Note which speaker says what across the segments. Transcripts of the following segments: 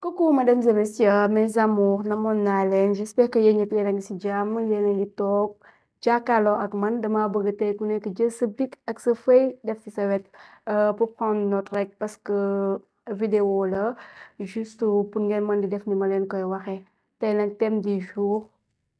Speaker 1: Coucou mesdames et messieurs, mes amours, namoon naa leen j'espère que yéen ñëpp yéen a ngi ci jàmm yéen a ngi toog jàkkaarloo ak man dama bëgg tey ku nekk jël sa bic ak sa feuille def ci sa wet pour prendre note rek parce que vidéo la juste pour ngeen mën di def ni ma leen koy waxee tey nag thème du jour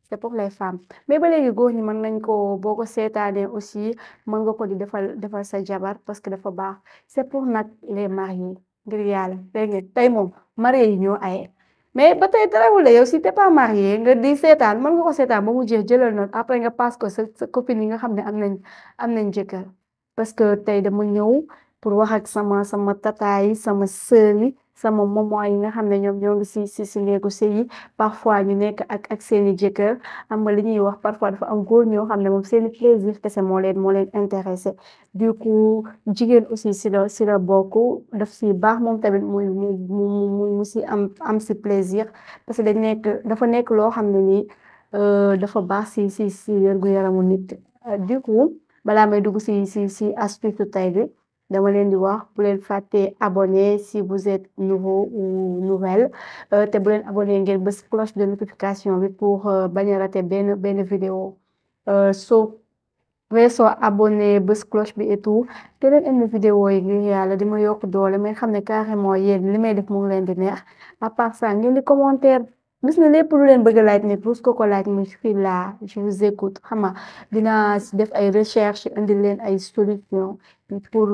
Speaker 1: c'est pour les femmes mais ba léegi góor ñi mën nañ ko boo ko seetaanee aussi mën nga ko di defal sa jabar parce que dafa baax c'est pour nag les mariés ngir yàlla dégg ngeen tey moom marié yi ñoo aye mais ba tey terewul yow si t'es pas marié nga di seetaan mën nga ko seetaan ba mu jeex jëlal note après nga passe ko sa copine yi nga xam ne am nañ jëkkër parce que tey dama ñëw pour wax ak sama tata yi sama sœur yi sama maman yi nga xam ne ñoom ñoo ngi si néegu sëy yi parfois ñu nekk ak seeni jëkkër xam nga li ñuy wax parfois dafa am góor ñoo xam ne moom seeni plaisir kese moo leen intéressé du coup jigéen aussi si la bokk daf si baax moom tamit mu si am si plaisir parce que dafa nekk loo xam ne nii dafa baax si wérgu yaramu nit du coup balaa may dugg si astuce tay bi dama leen di wax bu leen fàtte abonné si vous êtes nouveau ou nouvelle te bu leen abonné ngeen bës cloche de notification bi pour bañ a rater benn vidéo soo weesoo abonné bës cloche bi et tout te leen indi vidéo yi ngir yàlla di ma yokk doole mais xam ne carrément yéen li may def mu ngi leen di neex à part ça ngeen di commentaire gis na lépp lu leen bëgg a laaj nit rus ko laaj mi fii laa je vous écoute xam nga dinaa si def ay recherche indi leen ay solution pour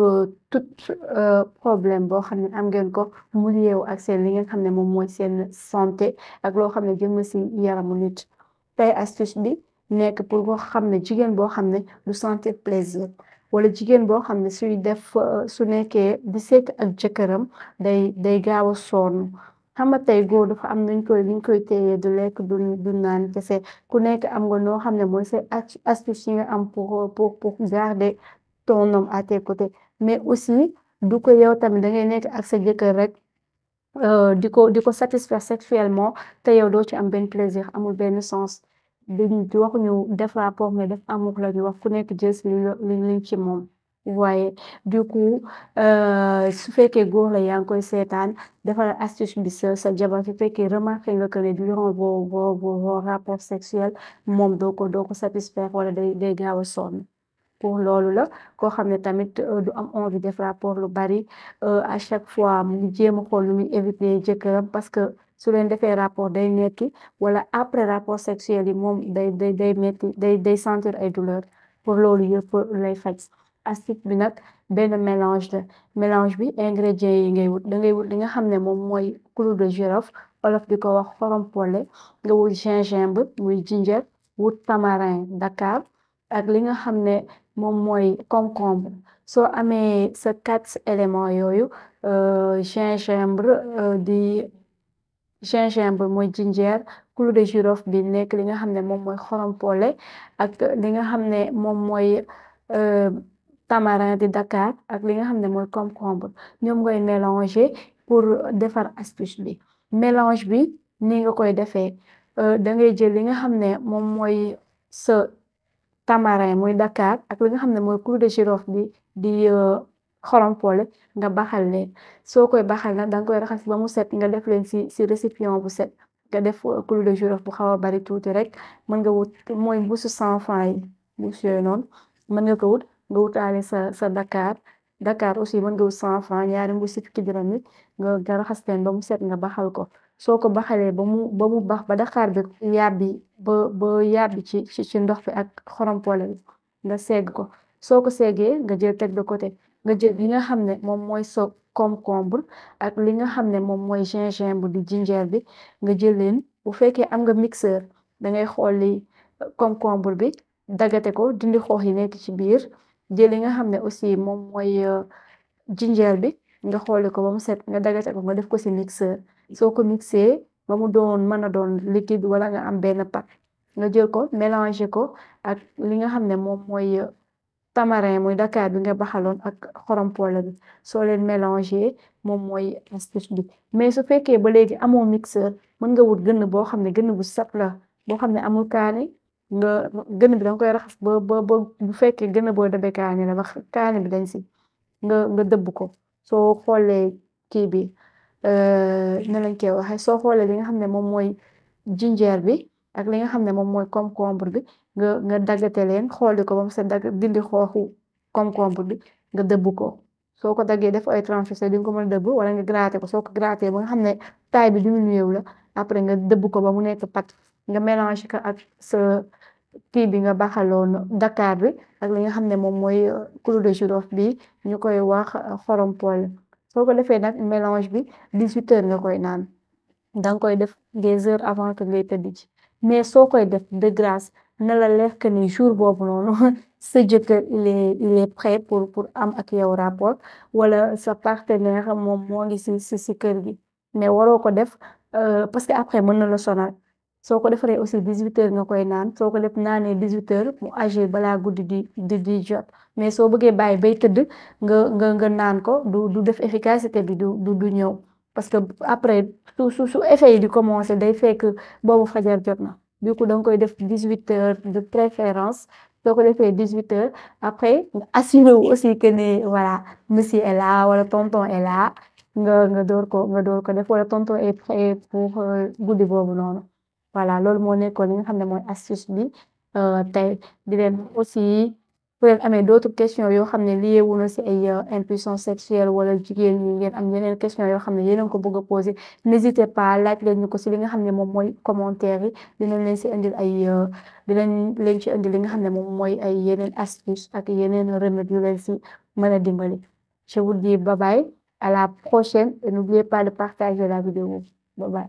Speaker 1: tout problème boo xam ne am ngeen ko mu yeewu ak seen li ngeen xam ne moom mooy seen santé ak loo xam ne jëm si yaramu nit tey astuce bi nekk pour boo xam ne jigéen boo xam ne du sentir plaisir wala jigéen boo xam ne su nekkee di sekk ak jëkkëram day gaaw a sonn xam nga tey góor dafa am liñ koy téye du lekk du naan kese ku nekk am nga noo xam ne mooy say astuce yi nga am pour garder ton homme à tes côtés mais aussi du ko yow tamit da ngay nekk ak sa jëkkër rek di ko satisfaire sexuellement te yow doo ci am benn plaisir amul benn sens di waxuñu def rapport mais def amour la ñu wax ku nekk jël si liñ ci moom waaye du coup su fekkee góor la yaa ngi koy seetaan defal astuce bi sa jabar su fekkee remarqué nga que ne durant vos rapports sexuels moom doo ko satisfaire wala day gaaw a sonn pour loolu la koo xam ne tamit du am envie def rapport lu bari à chaque fois mu jéem a xool lu muy éviter jëkkëram parce que su leen defee rapport day metti wala après rapport sexuel yi moom day metti day sentir ay douleur pour loolu yëpp lay faj astuce bi nag benn mélange bi ingrédients yi ngay wut dangay wut li nga xam ne moom mooy clou de girofle olof di ko wax xorom polle nga wut gingembre muy ginger wut tamarin Dakar ak li nga xam ne moom mooy concombre soo amee sa 4 éléments yooyu gingembre mooy ginger clou de girofle bi nekk li nga xam ne moom mooy xorom polle ak li nga xam ne moom mooy tamarin di Dakar ak li nga xam ne mooy concombre ñoom ngay mélanger pour defar astuce bi mélange bi ni nga koy defee da ngay jël li nga xam ne moom mooy sa tamarin muy Dakar ak li nga xam ne mooy clou de girofle bi di xorom polle nga baxal leen soo koy baxal nag danga koy raxas ba mu set nga def leen si récipient bu set nga def clou de girofle bu xaw a bari tuuti rek mën nga wut mooy mbuusu 100 francs yi mbuus yooyu noonu mën nga ko wut nga wutaale sa Dakar aussi mën nga wut 100 francs ñaari mbuusi fukki dërëm yi nga raxas leen ba mu set nga baxal ko soo ko baxalee ba mu bax ba Dakar bi yàbbi ci ndox bi ak xorom polle bi nga segg ko soo ko seggee nga jël teg de côté nga jël li nga xam ne moom mooy sa concombre ak li nga xam ne moom mooy gingembre di ginger bi nga jël leen bu fekkee am nga mixeur dangay xool li concombre bi dagate ko dindi xoox yi nekk ci biir jël li nga xam ne aussi moom mooy ginger bi nga xooli ko ba mu set nga dagate ko nga def ko ci mixeur soo ko mixé ba mu mën a doon liquide wala nga am benn pat nga jël ko mélanger ko ak li nga xam ne moom mooy tamarin muy Dakar bi nga baxaloon ak xorom polle bi soo leen mélanger moom mooy astuce bi mais su fekkee ba léegi amoo mixeur mën nga wut gën boo xam ne gën bu sap la boo xam ne amul kaani nga gën bi danga koy raxas ba bu fekkee gën boo dabe kaani la ba kaani bi dañ si nga dëbb ko soo xoolee kii bi na lañ koy waxee soo xoolee li nga xam ne moom mooy jinjeer bi ak li nga xam ne moom mooy concombre bi nga daggate leen xooli ko ba mu set dagg dindi xooxu concombre bi nga dëbb ko soo ko daggee def ay tranches di nga ko mën a dëbb wala nga gratter ko soo ko gratter ba nga xam ne taille bi diminué wu la après nga dëbb ko ba mu nekk pat nga mélange ko ak sa kii bi nga baxaloon Dakar bi ak li nga xam ne moom mooy clou de girofle bi ñu koy wax xorom polle soo ko defee nag mélange bi 18 heures nga koy naan danga koy def des heures avant que ngay tëdd ci mais soo koy def de grâce na la leer que ni jour boobu noonu sa jëkkër il est prêt pour am ak yow rapport wala sa partenaire moom moo ngi si kër gi mais waroo ko def parce que après mën na la sonal soo ko defaree aussi 18 heures nga koy naan soo ko def naanee 18 heures mu agir balaa guddi di jot mais soo bëggee bàyyi bay tëdd nga naan ko du def efficacité bi du ñëw parce que après su effet yi di commencer day fekk boobu fajar jot na du coup danga koy def 18 heures de préférence soo ko defee 18 heures après nga assuré wu aussi que ne voilà monsieur est là wala tonton est là nga door ko def wala tonton est prêt pour guddi boobu noonu voilà loolu moo nekkoon li nga xam ne mooy astuce bi tey di leen aussi bu leen amee d'autres questions yoo xam ne lié wu na si ay impuissance sexuelle wala jigéen ñi ngeen am yeneen question yoo xam ne yéen a ko bëgg a poser n'hésitez pas laaj leen ñu ko si li nga xam ne moom mooy commentaire yi dinañ leen si indil dinañ leen ci indil li nga xam ne moom mooy ay yeneen astuce ak yeneen remède yu leen si mën a dimbali je vous dis bye bye à la prochaine et n'oubliez pas de partager la vidéo bye bye